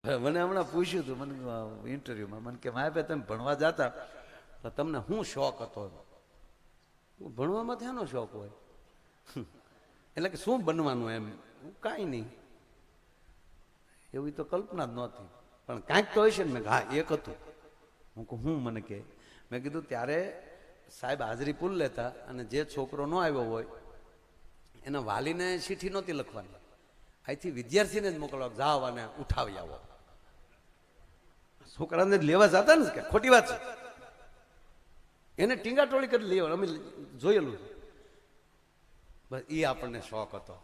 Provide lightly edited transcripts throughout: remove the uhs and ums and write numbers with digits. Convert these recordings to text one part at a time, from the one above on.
મને હમણાં પૂછ્યું હતું મને ઇન્ટરવ્યુમાં મને કે માય તમે ભણવા જતા તો તમને શું શોખ હતો? ભણવામાં ત્યાંનો શોખ હોય એટલે કે શું બનવાનું એમ? કાંઈ નહીં, એવી તો કલ્પના જ નહોતી, પણ કાંઈક તો હશે ને. મેં હા એક હતું. હું કહું હું? મને કે મેં કીધું ત્યારે સાહેબ હાજરી પુલ લેતા અને જે છોકરો ન આવ્યો હોય એના વાલીને ચિઠ્ઠી નહોતી લખવાની, અહીંથી વિદ્યાર્થીને જ મોકલવા, જાવ અને ઉઠાવી આવો. છોકરાને જ લેવા જતા ને કે ખોટી વાત છે, એને ટીંગાટોળી કરી લેવા. અમે જોયેલું બસ એ આપણને શોખ હતો.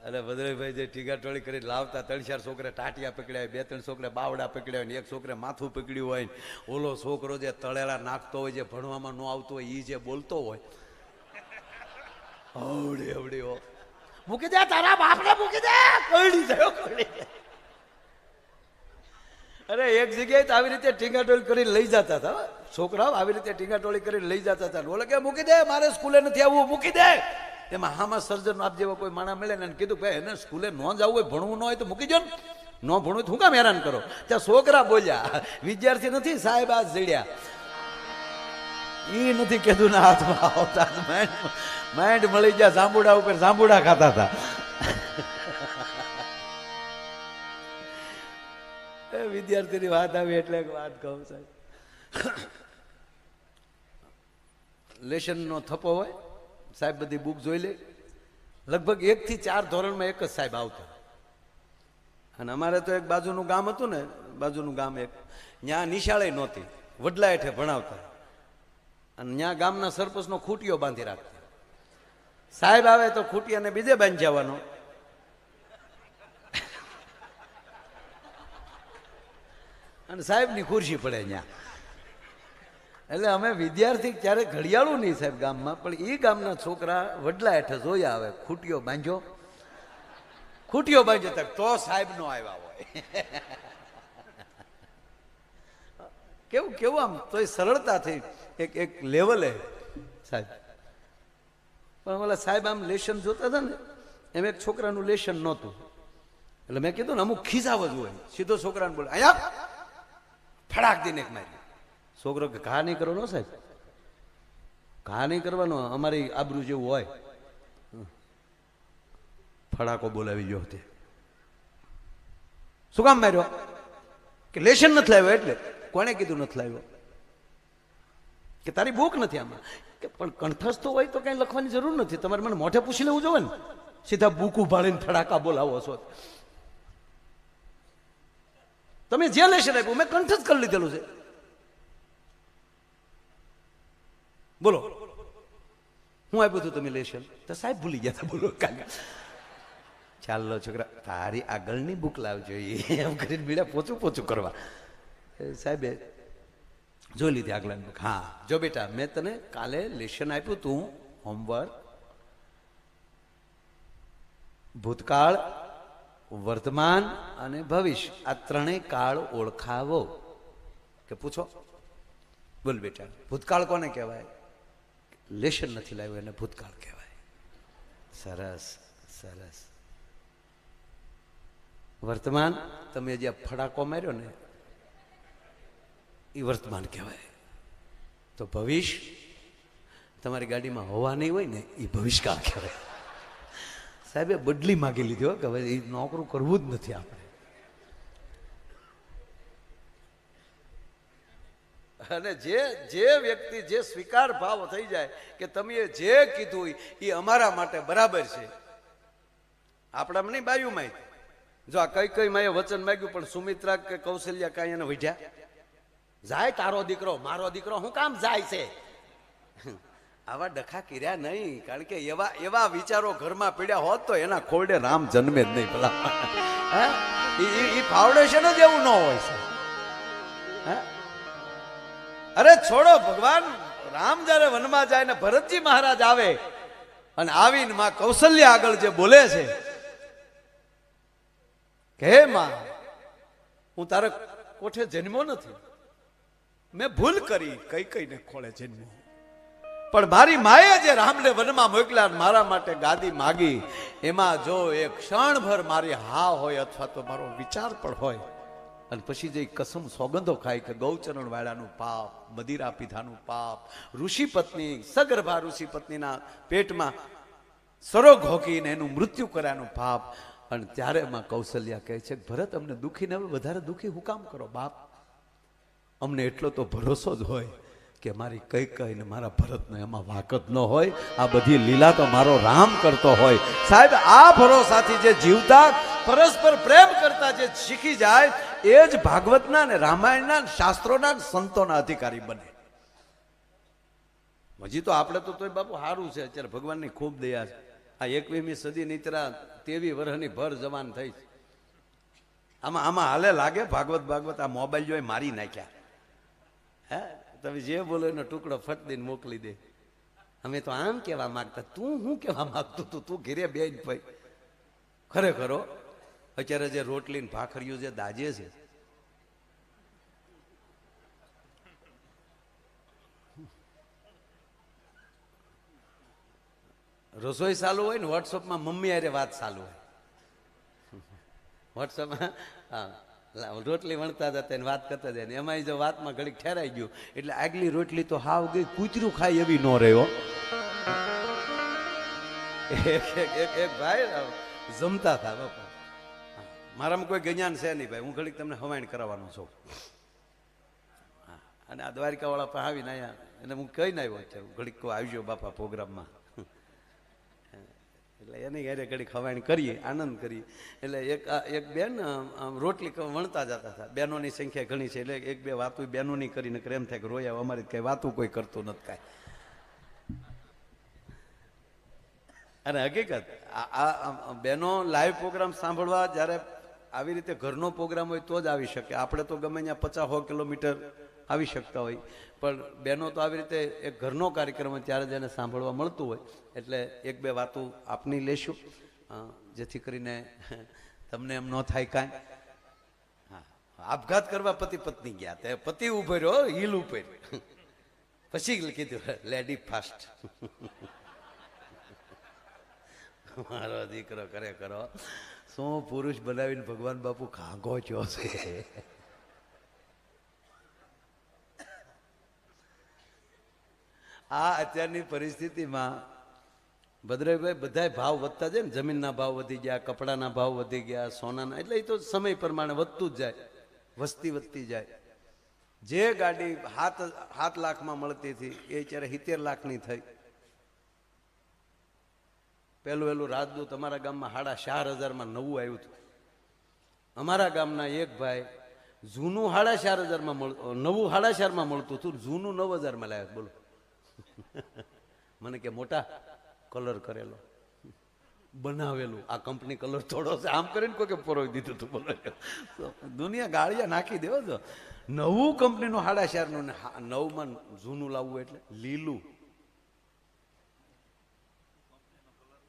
અરે ભદ્રભાઈ જે ટીંગાટોળી કરી લાવતા, 3-4 છોકરા ટાટિયા પકડ્યા હોય, 2-3 છોકરા બાવડા પકડ્યા હોય, એક છોકરે માથું પકડ્યું હોય, ઓલો છોકરો જે તળેલા નાખતો હોય, જે ભણવામાં ન આવતો હોય, એ જે બોલતો હોય અવડી અવડી મૂકી દે તારા બાપને, મૂકી દે કઈ થયો કઈ. અરે એક જગ્યાએ તો આવી રીતે ટીંગાટોળી કરીને લઈ જતા હતા છોકરાઓ, આવી રીતે ટીંગાટોળી કરીને લઈ જતા હતા. બોલે કે મૂકી દે, મારે સ્કૂલે નથી આવવું, મૂકી દે. એમાં હામાં સર્જન આપ જેવા કોઈ માણા મળે ને કીધું ભાઈ એને સ્કૂલે ન જવું હોય, ભણવું ન હોય તો મૂકી જો ને, ન ભણવું શું કામ હેરાન કરો? ત્યાં છોકરા બોલ્યા, વિદ્યાર્થી નથી સાહેબ આ જડ્યા. એ નથી કીધું ના હાથમાં આવતા, માઇન્ડ મળી ગયા, જાંબુડા ઉપર જાંબુડા ખાતા હતા. વિદ્યાર્થીની વાત આવી એટલે વાત કહું સાહેબ. લેશનનો થપ્પો હોય, સાહેબ બધી બુક જોઈ લે. લગભગ 1 થી 4 ધોરણમાં એક જ સાહેબ આવતા. અને અમારે તો એક બાજુનું ગામ હતું ને, બાજુનું ગામ એક, ત્યાં નિશાળે નહોતી, વડલા હેઠે ભણાવતા. અને ત્યાં ગામના સરપંચનો ખૂટીઓ બાંધી રાખતા. સાહેબ આવે તો ખૂટિયાને બીજે બાંધી જવાનો. અને સાહેબની ખુરશી પડે ત્યાં. એટલે અમે વિદ્યાર્થી ક્યારે ઘડિયાળું નહીં સાહેબ ગામમાં, પણ એ ગામના છોકરા વડલા હેઠે જોયા આવે, ખૂટીઓ બાંધ્યો, ખૂટીઓ બાંધ્યો તો સાહેબ નો આવ્યા હોય. કેવું કેવું આમ તો એ સરળતાથી એક લેવલે સાહેબ. પણ ઓલા સાહેબ આમ લેશન જોતા હતા ને, એમ એક છોકરાનું લેશન નહોતું. એટલે મેં કીધું ને અમુક ખીજાવ જ હોય, સીધો છોકરાને બોલે અહીંયા ફડાક દઈને એક મારી. છોકરો કે ઘા નહીં કરવાનો સાહેબ, ઘા નહીં કરવાનો, અમારી આબરૂ જેવું હોય. ફડાકો બોલાવી ગયો તે. શું કામ માર્યો? કે લેશન નથી લાવ્યો. એટલે કોને કીધું નથી લાવ્યો? કે તારી બુક નથી આમાં. કે પણ કંઠસ્થ હોય તો કઈ લખવાની જરૂર નથી, તમારે મને મોઢે પૂછી લેવું જોવે ને. સીધા બુક ઉભાડીને ફડાકા બોલાવો છો તમે. જે લેશન આપ્યું મેં કંઠસ્થ કરી લીધેલું છે. બોલો હું આપ્યું હતું તમે લેશન? તો સાહેબ ભૂલી ગયા હતા. બોલો કાલે ચાલો છોકરા તારી આગળની બુક લાવજો એમ કરીને બીડા પોચું કરવા. સાહેબે જોઈ લીધી આગળની બુક. હા જો બેટા મેં તને કાલે લેશન આપ્યું તું હોમવર્ક, ભૂતકાળ, વર્તમાન અને ભવિષ્ય આ ત્રણેય કાળ ઓળખાવો. કે પૂછો? બોલ બેટા ભૂતકાળ કોને કહેવાય? લેશન નથી લાવ્યો એને ભૂતકાળ કહેવાય. સરસ સરસ. વર્તમાન તમે જે ફડાકો માર્યો ને એ વર્તમાન કહેવાય. તો ભવિષ્ય તમારી ગાડીમાં હવા નહીં હોય ને એ ભવિષ્યકાળ કહેવાય. સાહેબે બદલી માગી લીધી કે હવે એ નોકરું કરવું જ નથી આપણે. અને જે વ્યક્તિ જે સ્વીકાર ભાવ થઈ જાય કે તમે જે કીધું એ અમારા માટે બરાબર છે. આપણામાં નહીં બાયુમાં જો આ કઈ માએ વચન માંગ્યું પણ સુમિત્રા કે કૌશલ્યા કાંઈ એને વઢ્યા. જાય તારો દીકરો મારો દીકરો હું કામ જાય છે? આવા ડખા કર્યા નહીં, કારણ કે એવા વિચારો ઘરમાં પીડ્યા હોત તો એના ખોરડે રામ જન્મે જ નહીં. ભલા એ ફાઉન્ડેશન જ એવું ન હોય છે. અરે છોડો, ભગવાન રામ જયારે વનમાં જાય ને ભરતજી મહારાજ આવે અને આવીને માં કૌશલ્યા આગળ જે બોલે છે કે હે માં હું તારા કોઠે જન્મો નથી, મેં ભૂલ કરી, કઈ કઈને ખોળે જન્મો. પણ મારી માએ જે રામને વનમાં મોકલ્યા મારા માટે ગાદી માગી, એમાં જો એક ક્ષણભર મારી હા હોય અથવા તો મારો વિચાર પણ હોય, અને પછી જે કસમ સોગંદો ખાય કે ગૌચરણ વાળાનું પાપ, મદિરા પીધાનું પાપ, ઋષિ પત્ની સગર્ભા ઋષિ પત્નીના પેટમાં સરો ઘોકીને એનું મૃત્યુ કર્યાનું પાપ. અને ત્યારે માં કૌશલ્યા કહે છે, ભરત અમને દુઃખીને વધારે દુઃખી હું કામ કરો બાપ? અમને એટલો તો ભરોસો જ હોય કે મારી કઈ કઈને મારા ભરતનો એમાં વાક જ ન હોય, આ બધી લીલા તો મારો રામ કરતો હોય. સાહેબ, આ ભરોસાથી જે જીવતા, પરસ્પર પ્રેમ કરતા જે શીખી જાય, એ જ ભાગવતના ને રામાયણના શાસ્ત્રોના સંતોના અધિકારી બને. હજી તો આપણે તો તોય બાપુ સારું છે, અત્યારે ભગવાનની ખૂબ દયા છે. આ 21મી સદી નીતરા 23 વર્ષની ભર જવાન થઈ. આમાં હાલે લાગે ભાગવત આ મોબાઈલ જોઈ મારી નાખ્યા. હે, તમે જે બોલો એનો ટુકડો ફટ દઈને મોકલી દે. અમે તો આમ કેવા માંગતા, તું શું કેવા માંગતું તું ઘેરે બેન ભાઈ? ખરેખરો અત્યારે જે રોટલી ને ભાખરીઓ જે દાજે છે, રસોઈ ચાલુ હોય ને વોટ્સઅપમાં મમ્મી અરે વાત ચાલુ હોય. વોટ્સઅપમાં રોટલી વણતા જતા એને વાત કરતા જાય ને એમાં જો વાતમાં ઘડીક ઠેરાઈ ગયું એટલે આગલી રોટલી તો હાવ ગઈ, કૂતરું ખાય એવી ન રહ્યો. એક ભાઈ જમતા હતા બાપા, મારામાં કોઈ જ્ઞાન છે નહીં ભાઈ, હું ઘડીક તમને હવાઈણ કરાવવાનો છું. અને આ દ્વારિકા વાળા પણ આવીને અહીંયા એને હું કહીને આવ્યો છે, ઘડીક આવજો બાપા પ્રોગ્રામમાં. એટલે એની ઘરે ઘડી ખવાણી કરીએ, આનંદ કરીએ. એટલે એક બેન રોટલી વણતા જતા હતા. બહેનોની સંખ્યા ઘણી છે એટલે એક બે વાતું બહેનોની કરીને એમ થાય કે રોયા અમારી કઈ વાતું કોઈ કરતું નથી કાંઈ. અને હકીકત આ બહેનો લાઈવ પ્રોગ્રામ સાંભળવા જ્યારે આવી રીતે ઘરનો પ્રોગ્રામ હોય તો જ આવી શકે. આપણે તો ગમે ત્યાં 50-100 કિલોમીટર આવી શકતા હોય, પણ બહેનો તો આવી રીતે એક ઘરનો કાર્યક્રમ હોય ત્યારે જ એને સાંભળવા મળતું હોય. એટલે એક બે વાતો આપની લેશું જેથી કરીને તમને એમ ન થાય કાંઈ. હા, આપઘાત કરવા પતિ પત્ની ગયા, તે પતિ ઉભો રહ્યો હિલ ઉપર, પછી કીધું લેડી ફાસ્ટ. મારો દીકરો કરે કરો શું પુરુષ બનાવીને ભગવાન બાપુ ખાંગો છો છે. આ અત્યારની પરિસ્થિતિમાં ભદ્રભાઈ બધા ભાવ વધતા જાય ને, જમીનના ભાવ વધી ગયા, કપડાના ભાવ વધી ગયા, સોનાના, એટલે એ તો સમય પ્રમાણે વધતું જ જાય, વસ્તી વધતી જાય. જે ગાડી 7 લાખમાં મળતી હતી એ અત્યારે 70 લાખની થઈ. પહેલું રાજદૂત અમારા ગામમાં 4,500 નવું આવ્યું હતું. અમારા ગામના એક ભાઈ જૂનું 4,500 નવું 4,500 મળતું હતું, જૂનું 9,000 લાવ્યા. બોલો. મને કે મોટા કલર કરેલો બનાવેલું, આ કંપની કલર થોડો છે આમ કરીને કોઈ પરોવી દીધું હતું. બોલો, દુનિયા ગાળિયા નાખી દેવો છો. નવું કંપનીનું 4,500 ને 9માં જૂનું લાવવું એટલે લીલું.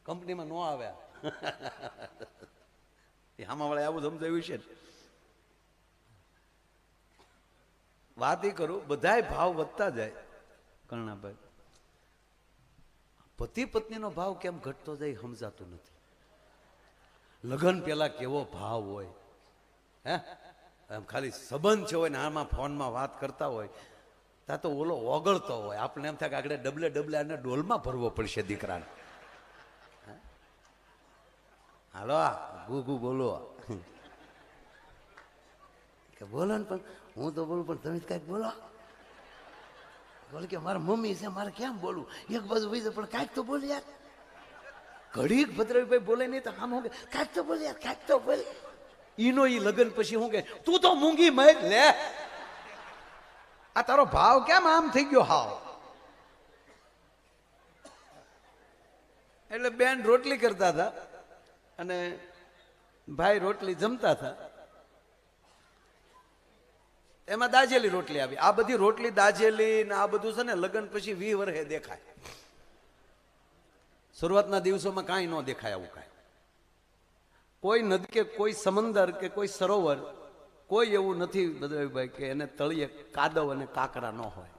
કંપનીમાં ન આવ્યા આમાં વળે આવું સમજાવ્યું છે. વાત એ કરું, બધાય ભાવ વધતા જાય. કર્ણાભાઈ, પતિ પત્નીનો ભાવ કેમ ઘટતો જાય સમજાતું નથી. લગ્ન પેલા કેવો ભાવ હોય, હે એમ ખાલી સંબંધ છે હોય ને આમાં ફોનમાં વાત કરતા હોય ત્યાં તો ઓલો ઓગળતો હોય. આપણે એમ થાય કે આગળ ડબલે આને ડોલમાં ભરવો પડશે દીકરાને. હાલો ગુગુ બોલો કે બોલો ને, પણ હું તો બોલું પણ તમે કઈક બોલો. બોલે કે મારા મમ્મી છે, મારે કેમ બોલવું? એક બાજુ વહી જાય પણ કાંઈક તો બોલે યાર. ઘડીક ભદ્રભાઈ બોલે નહીં તો આમ હું કે કાંઈક તો બોલે યાર, કાંઈક તો બોલે. ઈનો ઈ લગન પછી હું કે તું તો મૂંગી મય લે, આ તારો ભાવ કેમ આમ થઈ ગયો હાવ? એટલે બેન રોટલી કરતા હતા અને ભાઈ રોટલી જમતા હતા. એમાં દાજેલી રોટલી આવી. આ બધી રોટલી દાજેલી ને આ બધું છે ને લગ્ન પછી 20 વર્ષે દેખાય. શરૂઆતના દિવસોમાં કાંઈ ન દેખાય આવું કાંઈ. કોઈ નદી કે કોઈ સમંદર કે કોઈ સરોવર કોઈ એવું નથી બદ્રભાઈ કે એને તળિયે કાદવ અને કાંકરા ન હોય.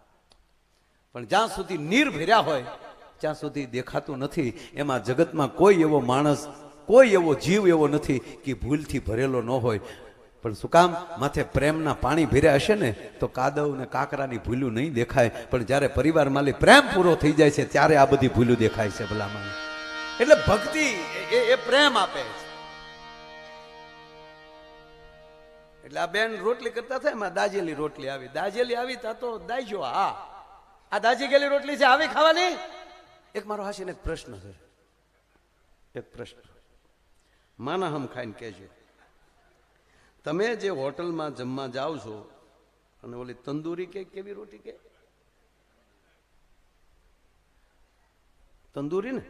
પણ જ્યાં સુધી નીર ભર્યા હોય ત્યાં સુધી દેખાતું નથી. એમાં જગતમાં કોઈ એવો માણસ, કોઈ એવો જીવ એવો નથી કે ભૂલથી ભરેલો ન હોય. પણ શું કામ? માથે પ્રેમના પાણી ભર્યા હશે ને તો કાદવ ને કાકરાની ભૂલું નહીં દેખાય. પણ જ્યારે પરિવાર માલી પ્રેમ પૂરો થઈ જાય છે ત્યારે આ બધી ભૂલું દેખાય છે ભલામણ. એટલે ભક્તિ એ પ્રેમ આપે છે. એટલે આ બેન રોટલી કરતા થાય, એમાં દાજેલી રોટલી આવી. દાજેલી આવી તા તો દાઈજો. હા, આ દાજી ગયેલી રોટલી છે, આવી ખાવાની? એક મારો હાસીને એક પ્રશ્ન છે, એક પ્રશ્ન માના હમ ખાઈને કહેજો. તમે જે હોટલમાં જમવા જાઓ છો અને ઓલી તંદૂરી કે કેવી રોટી કે તંદૂરી ને,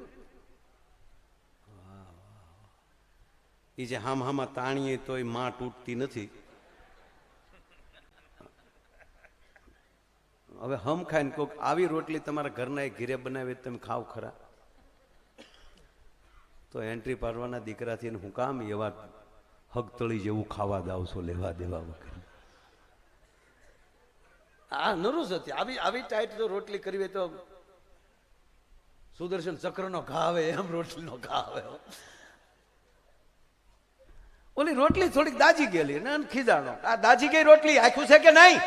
એ જે હામાં તાણીએ તોય માં તૂટતી નથી. હવે હમ ખાઈને કોક આવી રોટલી તમારા ઘરના ઘીરે બનાવી તમે ખાવ ખરા? તો એન્ટ્રી પાડવાના દીકરાથી હું કામ એવા હગતળી જેવું ખાવા દાવ છો લેવા દેવા વગર? આ નરું સત્ય. આવી ટાઈટ જો રોટલી કરવી તો સુદર્શન ચક્રનો ઘા આવે એમ રોટલીનો ઘા આવે. ઓલી રોટલી થોડીક દાજી ગયેલી ને ખીજાણો, આ દાજી ગઈ રોટલી આખું છે કે નહીં?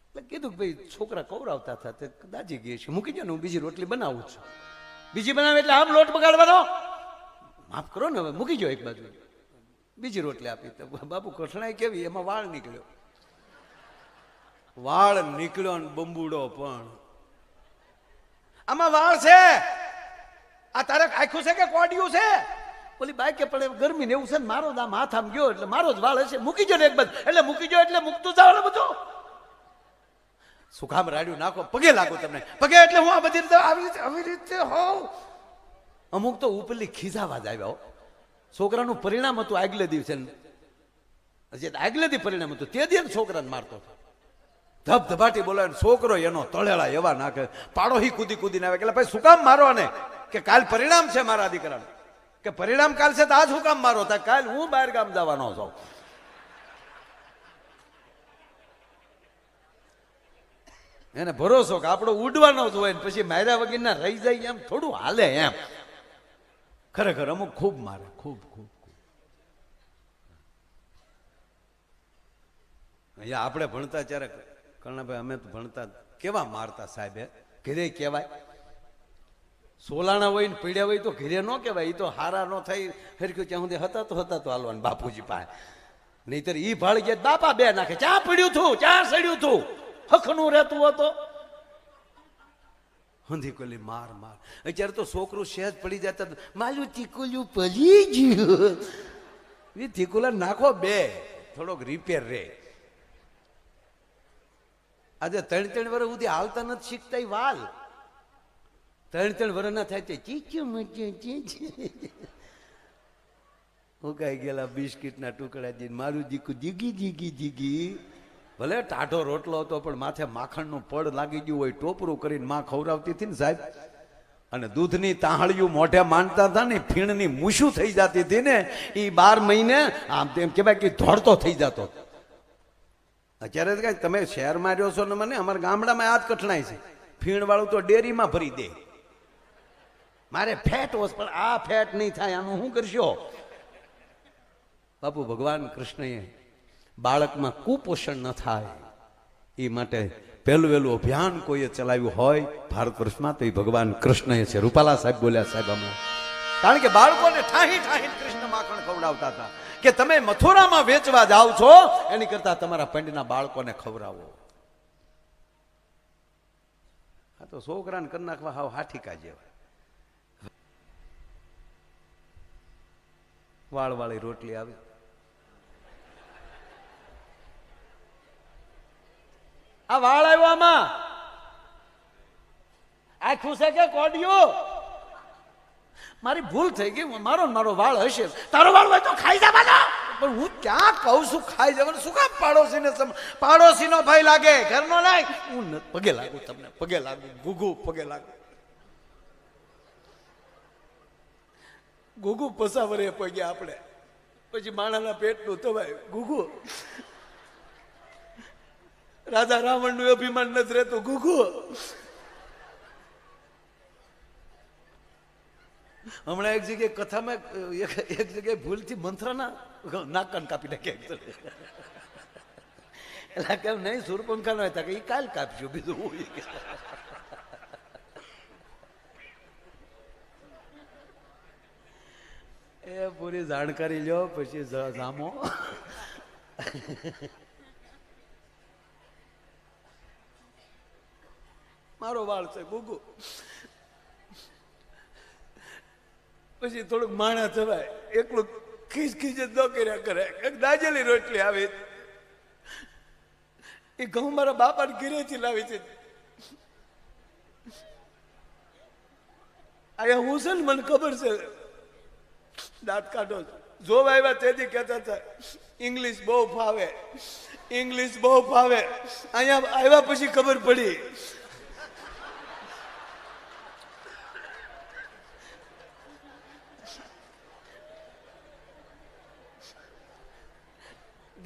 એટલે કીધું કે ભાઈ છોકરા કવરાવતા હતા તે દાજી ગઈ છે, મૂકી દો ને, હું બીજી રોટલી બનાવું છું. બીજી બનાવે એટલે આમ લોટ બગાડવાનો? માફ કરો ને, હવે મૂકી જો એક બાજુ. બીજી રોટલી આપી તો બાપુ કઠણાઈ કેવી, એમાં વાળ નીકળ્યો. વાળ નીકળ્યો ને બંબુડો પણ. આમાં વાળ છે? આ તારે આખું છે કે કોડિયું છે? ઓલી બાઈક કે પડે ગરમી ને એવું છે ને, મારો દામ હાથ આમ ગયો એટલે મારો જ વાળ હશે. મૂકી જો ને એક બાજુ. એટલે મૂકી જો એટલે મૂકતું જાવ બધું. શું કામ રાડ્યું નાખો? પગે લાગો તમને, પગે એટલે હું આ બધી રીતે આવી રીતે હોઉં. અમુક તો ઉપરલી ખીજાવા જ આવ્યા. છોકરાનું પરિણામ હતું આગલે દિવસે, આગલે દી પરિણામ હતું તે દી છોકરાને મારતો હતો. ધબધબાટી બોલાવે, છોકરો એનો તળેલા એવા નાખે, પાડોહી કૂદી કૂદીને આવે. એટલે ભાઈ શું કામ મારો ને? કે કાલ પરિણામ છે મારા દીકરાનું. કે પરિણામ કાલ છે તો આજ શું કામ મારો? તા કાલ હું બહાર ગામ જવાનો છું. એને ભરોસો કે આપણો ઉડવાનો જ હોય ને પછી માર્યા વગરના રહી જાય એમ થોડું હાલે એમ. ખરેખર અમુક ખૂબ મારે, ખૂબ ખૂબ. અહીંયા આપણે ભણતા ત્યારે કર્ણાભાઈ અમે તો ભણતા કેવા મારતા સાહેબ. ઘેરે કહેવાય, સોલાણા હોય ને પીડ્યા હોય તો ઘેરે ન કહેવાય. એ તો હારા ન થાય હરખ્યું ત્યાં સુધી હતા તો હાલવાનું બાપુજી પાસે. નહીતર ઈ ભાળી ગયા બાપા બે નાખે. ચા પીડ્યું તું, ચા સડ્યું તું, હખનું રહેતું હતો. હંધી કોલી માર માર. અત્યારે તો છોકરું સહેજ પડી જતા મારું તીકુલું પડી ગયું. એ તીકુલા નાખો બે, થોડોક રિપેર રે. આજે 3-3 વર્ષ સુધી હાલતા નથી શીખતા એ વાલ. 3-3 વર્ષ ના થાય છે ચીચું ઉકાઈ ગયેલા બિસ્કીટ ના ટુકડા જી મારું દીકું જીગી જીગી જીગી. ભલે ટાઢો રોટલો હતો પણ માથે માખણનું પડ લાગી ગયું હોય, ટોપરું કરીને માં ખવડાવતી હતી ને સાહેબ. અને દૂધની તાહળિયું મોઢે માંડતા હતા ને, ફીણની મૂછું થઈ જતી હતી ને, એ 12 મહિને આમ તેમ કહેવાય કે ધોળતો થઈ જતો. અત્યારે કઈ તમે શહેરમાં રહ્યો છો ને, મને અમારા ગામડામાં આ જ કઠણાઈ છે. ફીણ વાળું તો ડેરીમાં ભરી દે. મારે ફેટ હોશ પણ આ ફેટ નહીં થાય, આનું શું કરશો? બાપુ ભગવાન કૃષ્ણએ બાળકમાં કુપોષણ ન થાય એ માટે પહેલું વહેલું અભિયાન કોઈએ ચલાવ્યું હોય ભારત વર્ષમાં તો એ ભગવાન કૃષ્ણએ છે. રૂપાલા સાહેબ બોલ્યા સાહેબ હમણાં. કારણ કે બાળકોને ઠાહી ઠાહી કૃષ્ણ માખણ ખવડાવતા હતા કે તમે મથુરામાં વેચવા જાઓ છો એની કરતા તમારા પંડના બાળકોને ખવડાવો. આ તો છોકરાને કરી નાખવા હાવ હાઠીકા જેવા. વાળવાળી રોટલી આવી. આ વાળ આવ્યો આમાં આખું છે કે કોડિયું? મારી ભૂલ થઈ ગઈ. મારો વાળ હશે. તારો વાળ હોય તો ખાઈ જવાનો. પણ હું ક્યાં કહું છું ખાઈ જવાનું? શું કામ પાડોશીને? પાડોશીનો ભાઈ લાગે, ઘરનો લાગે. હું પગે લાગુ તમને, પગે લાગુ, ગુગુ પગે લાગુ. ગુગુ પસાવરે પગ્યા આપણે, પછી માણાના પેટનું તવાય. ગુગુ રાજા રાવણ નું અભિમાન નથી રહેતું. ગુગુ હમણાં એક જગ્યાએ કથામાં એક જગ્યાએ ભૂલથી મંત્રના નાકન કાપી નાખ્યા. એટલે કેમ નહીં સુરપંખા નો હતા કે એ કાલ કાપજો બીજું હું. એ પૂરી જાણકારી લ્યો પછી જામો. મારો વાળ છે ગુગુ. પછી થોડુંક માણા થવાય એકલું ખીચ ખીચ જ ન કર્યા કરે. એક દાજેલી રોટલી આવી એ ઘઉં મારા બાપાને ઘરેથી લાવી છે. અહીંયા હું છે ને મને ખબર છે દાંત કાઢો જોવા આવ્યા તેથી કહેતા હતા ઇંગ્લિશ બહુ ફાવે, ઇંગ્લિશ બહુ ફાવે. અહીંયા આવ્યા પછી ખબર પડી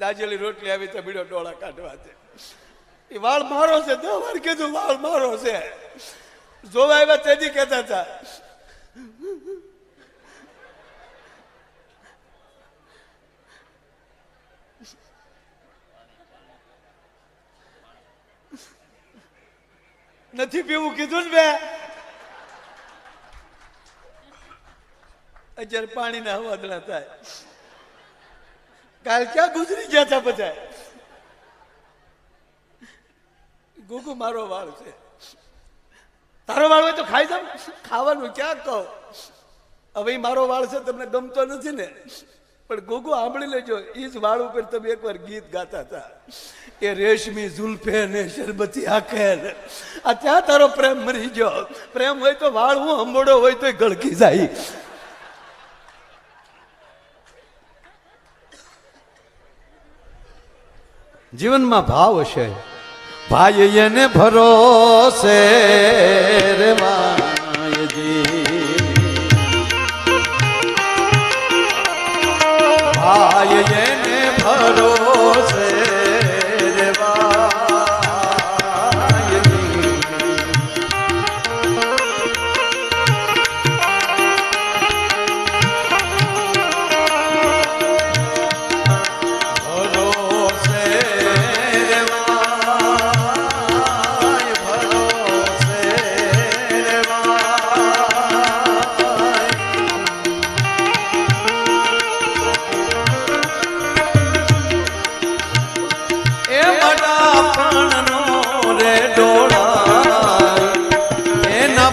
દાજેલી રોટલી આવી તો બીડો ડોળા કાઢવા છે. એ વાળ મારો છે તો વાર કીધું વાળ મારો છે. જોવા આવ્યા તેથી કહેતા હતા નથી પીવું કીધું ને બે. અત્યારે પાણીના હવાદળા થાય. કાલ ક્યાં ગુજરી ગયા હતા બધા. ગુગુ મારો વાળ છે. તારો વાળ હોય તો ખાઈ જાવ. ખાવાનું ક્યાં કહો. હવે મારો વાળ છે તમને ગમતો નથી ને પણ ગુગુ સાંભળી લેજો. એ જ વાળ ઉપર તમે એકવાર ગીત ગાતા હતા એ રેશમી ઝુલ્ફે ને શરબતી આંખે. આ ત્યાં તારો પ્રેમ મરી ગયો. પ્રેમ હોય તો વાળ હું અંબોડો હોય તો ગળકી જાય. જીવનમાં ભાવ હશે ભાઈ એને ભરોસે રે માયજી. ભાઈ એને ભરોસે રે માયજી.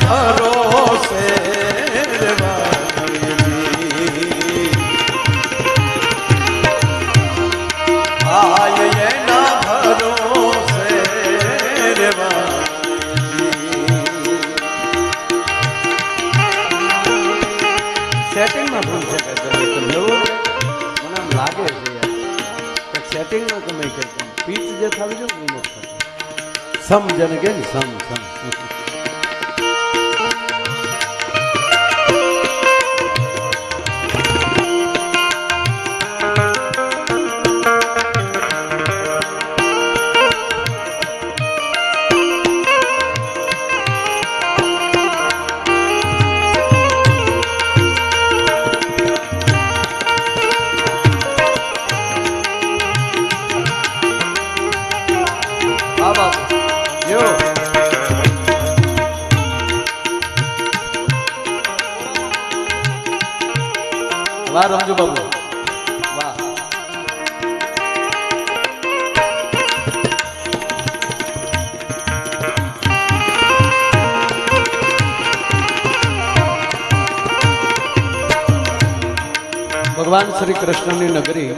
ભરોસે સેટિંગમાં ભૂલ છે મને આમ લાગે છે સેટિંગમાં તમે પીચ જે થવી જો સમજણ કે ને સમ વાહ રમજો બાબુ વાહ. ભગવાન શ્રી કૃષ્ણની નગરી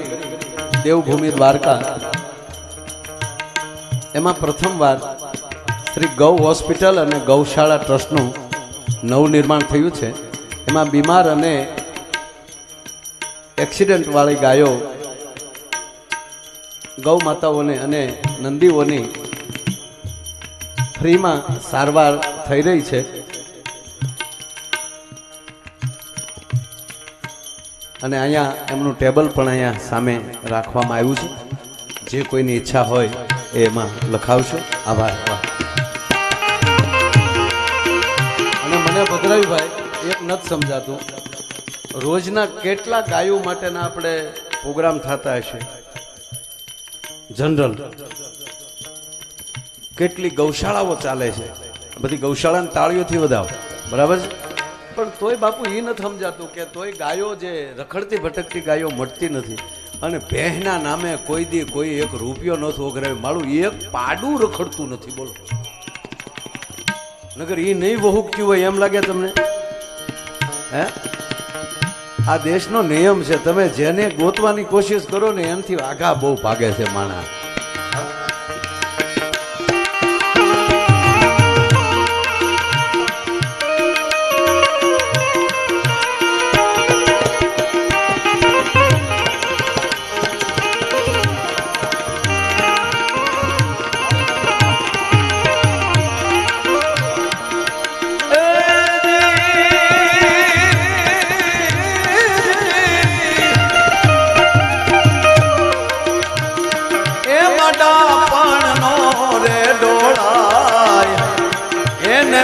દેવભૂમિ દ્વારકા એમાં પ્રથમવાર શ્રી ગૌ હોસ્પિટલ અને ગૌશાળા ટ્રસ્ટનું નવું નિર્માણ થયું છે. એમાં બીમાર અને એક્સિડન્ટ વાળી ગાયો ગૌ માતાઓને અને નંદીઓની ફ્રીમાં સારવાર થઈ રહી છે. અને અહીંયા એમનું ટેબલ પણ અહીંયા સામે રાખવામાં આવ્યું છે. જે કોઈની ઈચ્છા હોય એ એમાં લખાવશો. આભાર. અને મને ભદ્રાવીભાઈ એક નથી સમજાતું, રોજના કેટલા ગાયો માટેના આપણે પ્રોગ્રામ થતા હશે જનરલ, કેટલી ગૌશાળાઓ ચાલે છે, બધી ગૌશાળાને તાળીઓથી વધાવો, બરાબર છે? પણ તોય બાપુ એ નથી સમજાતું કે તોય ગાયો જે રખડતી ભટકતી ગાયો મળતી નથી. અને બહેના નામે કોઈ દી કોઈ એક રૂપિયો નથી ઓઘરાવે. મારું એક પાડું રખડતું નથી, બોલો. નગર એ નહીં વહુકતી હોય એમ લાગે તમને? હે, આ દેશનો નિયમ છે, તમે જેને ગોતવાની કોશિશ કરો ને એનાથી આઘા બહુ ભાગે છે માણસ.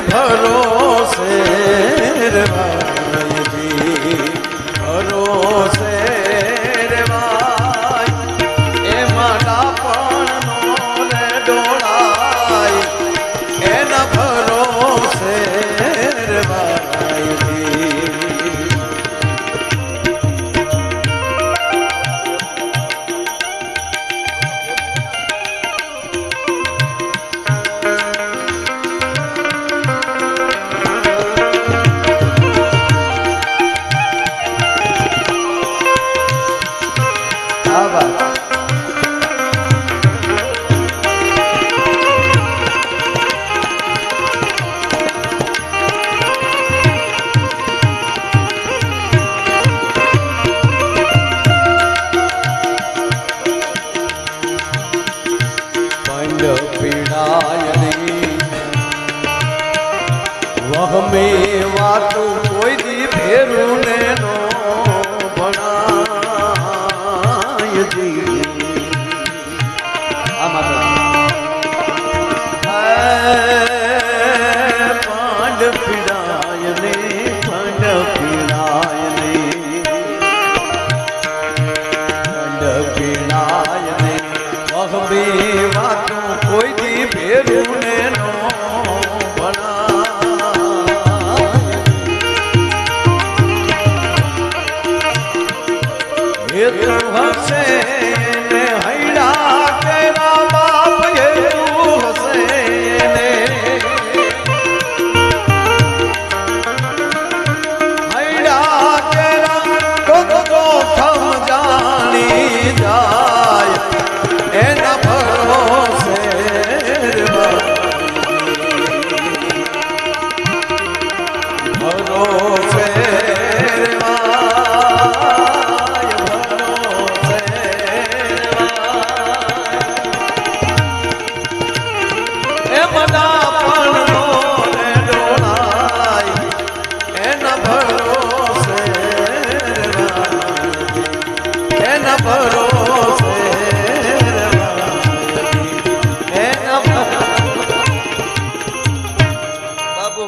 ભરોસે રે ભાઈ, ભરોસે રે ભાઈ, એમાં ડાપણનો રે ડોળાય, એના ભરોસે રે ભાઈ. વહમે વાતું કોઈ દી ફેરું ને નો ભણાય જી. પાંડ પીડાય ને, પાંડ પીડાય ને, પાંડ પીડાય ને, વહમે વાતું કોઈ દી ફેરું ને નો હસે ને હૈડા તેરા બાપ એ તું હસે ને, હૈડા તેરા તો થમ જાણી જાય, એના ભરોસે ભરોસે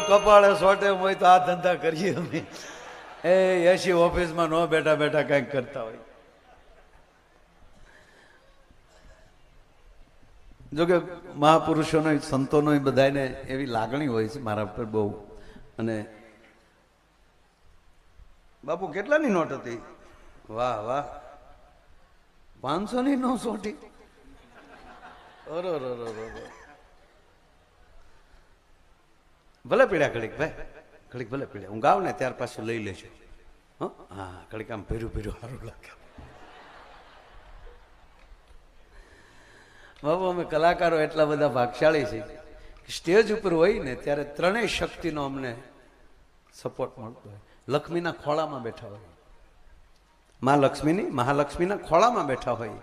કપાળે સોટે હોય તો આ ધંધા કરીએ અમે. એ એસી ઓફિસમાં ન બેઠા બેઠા કંઈક કરતા હોય. જોકે મહાપુરુષોનો સંતોનો બધાને એવી લાગણી હોય છે મારા પર બહુ. અને બાપુ કેટલાની નોટ હતી? વાહ વાહ, 500ની નો સોટી. ભલે પીડ્યા ઘડીક ભાઈ, ઘડીક ભલે પીડ્યા. હું ગાવ ને ત્યાર પાછું લઈ લેજો. હા, ઘડીક આમ ભેરું ભેરું સારું લાગે. બાબુ અમે કલાકારો એટલા બધા ભાગશાળી છે, સ્ટેજ ઉપર હોય ને ત્યારે ત્રણેય શક્તિનો અમને સપોર્ટ મળતો હોય. લક્ષ્મીના ખોળામાં બેઠા હોય, મા લક્ષ્મીની મહાલક્ષ્મીના ખોળામાં બેઠા હોય,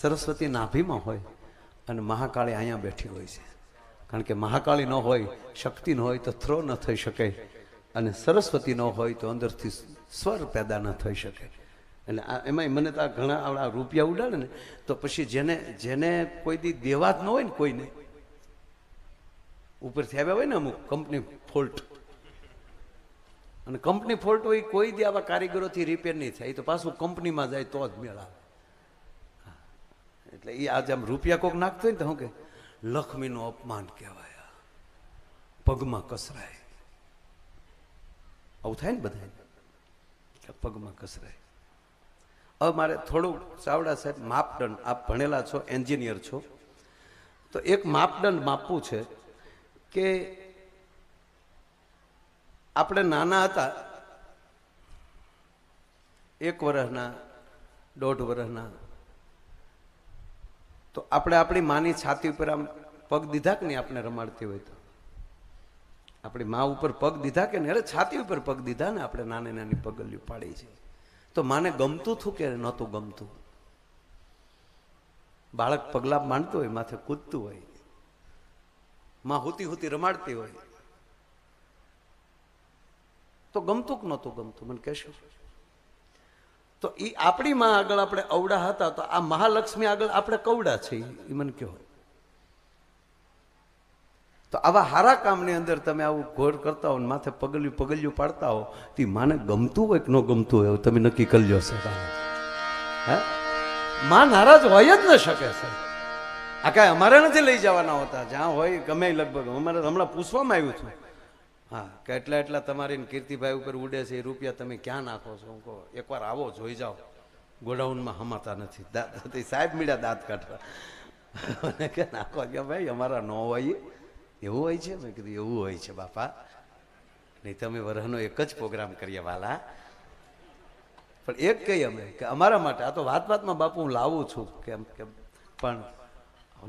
સરસ્વતી નાભીમાં હોય, અને મહાકાળી અહીંયા બેઠી હોય છે. કારણ કે મહાકાળી ન હોય, શક્તિ ન હોય તો થ્રો ન થઈ શકે, અને સરસ્વતી ન હોય તો અંદરથી સ્વર પેદા ન થઈ શકે. એટલે એમાંય મને તો આ ઘણા આવડા રૂપિયા ઉડાડે ને તો પછી જેને જેને કોઈ દી દેવા જ ન હોય ને કોઈને ઉપરથી આવ્યા હોય ને અમુક કંપની ફોલ્ટ, અને કંપની ફોલ્ટ હોય કોઈ દી આવા કારીગરોથી રિપેર નહીં થાય, એ તો પાછું કંપનીમાં જાય તો જ મેળ આવે. એટલે એ આજે આમ રૂપિયા કોક નાખતો હોય ને તો શું કે લક્ષ્મીનું અપમાન કહેવાય, પગમાં કસરાય. આવું થાય ને બધા પગમાં કસરાય. હવે મારે થોડું ચાવડા સાહેબ માપદંડ, આપ ભણેલા છો, એન્જિનિયર છો, તો એક માપદંડ માપવું છે કે આપણે નાના હતા 1 વર્ષના 1.5 વર્ષના, તો આપણે આપણી માની છાતી ઉપર આમ પગ દીધા કે નહીં, આપણે રમાડતી હોય તો આપણી મા ઉપર પગ દીધા કે નહીં, અરે છાતી ઉપર પગ દીધા ને આપણે નાની નાની પગલિયું પાડી છે, તો માને ગમતું હતું કે નહોતું ગમતું? બાળક પગલા માંડતું હોય, માથે કૂદતું હોય, માં હુતી હુતી રમાડતી હોય, તો ગમતું કે નહોતું ગમતું મને કહેશો? તો એ આપણી માં આગળ આપણે અવડા હતા, તો આ મહાલક્ષ્મી આગળ આપણે કવડા છે એ મને કહો. તો આવા હારા કામની અંદર તમે આવું ઘોર કરતા હો, માથે પગલિયું પાડતા હો, તે માને ગમતું હોય કે ન ગમતું હોય તમે નક્કી કરી લો સાહેબ. હે, માં નારાજ હોય જ ન શકે સાહેબ. આ કાંઈ અમારે નથી લઈ જવાના હોતા, જ્યાં હોય ગમે લગભગ. અમારે હમણાં પૂછવામાં આવ્યું હતું, હા કે એટલા તમારી કીર્તિભાઈ ઉપર ઉડે છે, એ રૂપિયા તમે ક્યાં નાખો છો? હું કહો એકવાર આવો જોઈ જાઓ, ગોડાઉનમાં હમાતા નથી. દાંત સાહેબ મીડા દાંત કાઢવા કે નાખો કે ભાઈ અમારા ન હોય એવું હોય છે. મેં કીધું એવું હોય છે બાપા, નહીં તમે વરહનો એક જ પ્રોગ્રામ કરીએ વાલા. પણ એક કહીએ અમે કે અમારા માટે આ તો વાતમાં બાપુ હું લાવું છું કેમ કે, પણ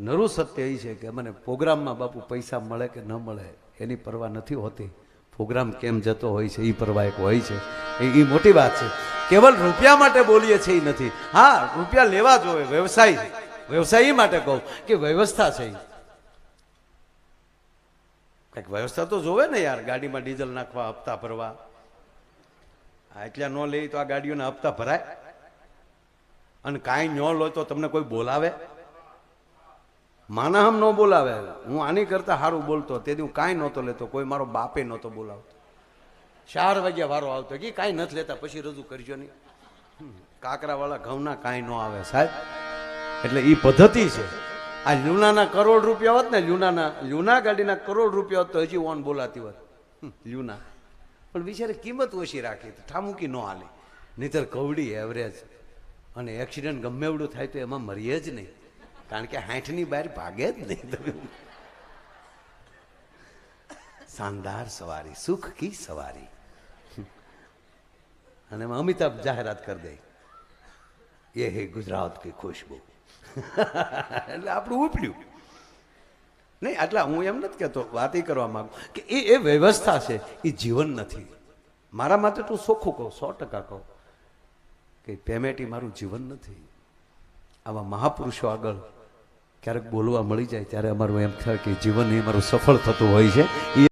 નરું સત્ય એ છે કે મને પ્રોગ્રામમાં બાપુ પૈસા મળે કે ન મળે એની પરવા નથી હોતી, પ્રોગ્રામ કેમ જતો હોય છે એ પરવા એક હોય છે. એ મોટી વાત છે. કેવલ રૂપિયા માટે બોલીએ છીએ એ નથી. હા, રૂપિયા લેવા જોઈએ, વ્યવસાય માટે કહું કે વ્યવસ્થા છે, કંઈક વ્યવસ્થા તો જોવે ને યાર. ગાડીમાં ડીઝલ નાખવા, હપ્તા ભરવા, એટલા ન લે તો આ ગાડીઓના હપ્તા ભરાય? અને કાંઈ ન લો તો તમને કોઈ બોલાવે? માના હમ ન બોલાવે. હું આની કરતા સારું બોલતો, તેથી હું કાંઈ નહોતો લેતો, કોઈ મારો બાપે નહોતો બોલાવતો. 4 વાગ્યા વારો આવતો કે કાંઈ નથી લેતા, પછી રજૂ કરજો નહીં. કાકરાવાળા ઘઉંના કાંઈ ન આવે સાહેબ. એટલે એ પદ્ધતિ છે. આ લ્યુનાના કરોડ રૂપિયા હોત ને, લ્યુના ગાડીના કરોડ રૂપિયા હોત તો હજી ઓન બોલાતી હોત લ્યુના. પણ બિચારે કિંમત ઓછી રાખી, ઠામુકી ન હાલી. નહીતર કવડી એવરેજ, અને એક્સિડન્ટ ગમે એવડું થાય તો એમાં મરીએ જ નહીં, કારણ કે 60ની બહાર ભાગે જ નહીં. શાનદાર સવારી, સુખ કી સવારી. અને એમાં અમિતાભ જાહેરાત કરી દે, એ હે ગુજરાત કી ખુશ્બુ. એટલે આપણું ઉપડ્યું નહીં. આટલા હું એમ નથી કહેતો, વાત એ કરવા માંગુ કે એ વ્યવસ્થા છે, એ જીવન નથી. મારા માટે તું ચોખ્ખું કહું, 100% કહું કે પેમેન્ટ એ મારું જીવન નથી. આવા મહાપુરુષો આગળ ક્યારેક બોલવા મળી જાય ત્યારે અમારું એમ થાય કે જીવન એ મારું સફળ થતું હોય છે.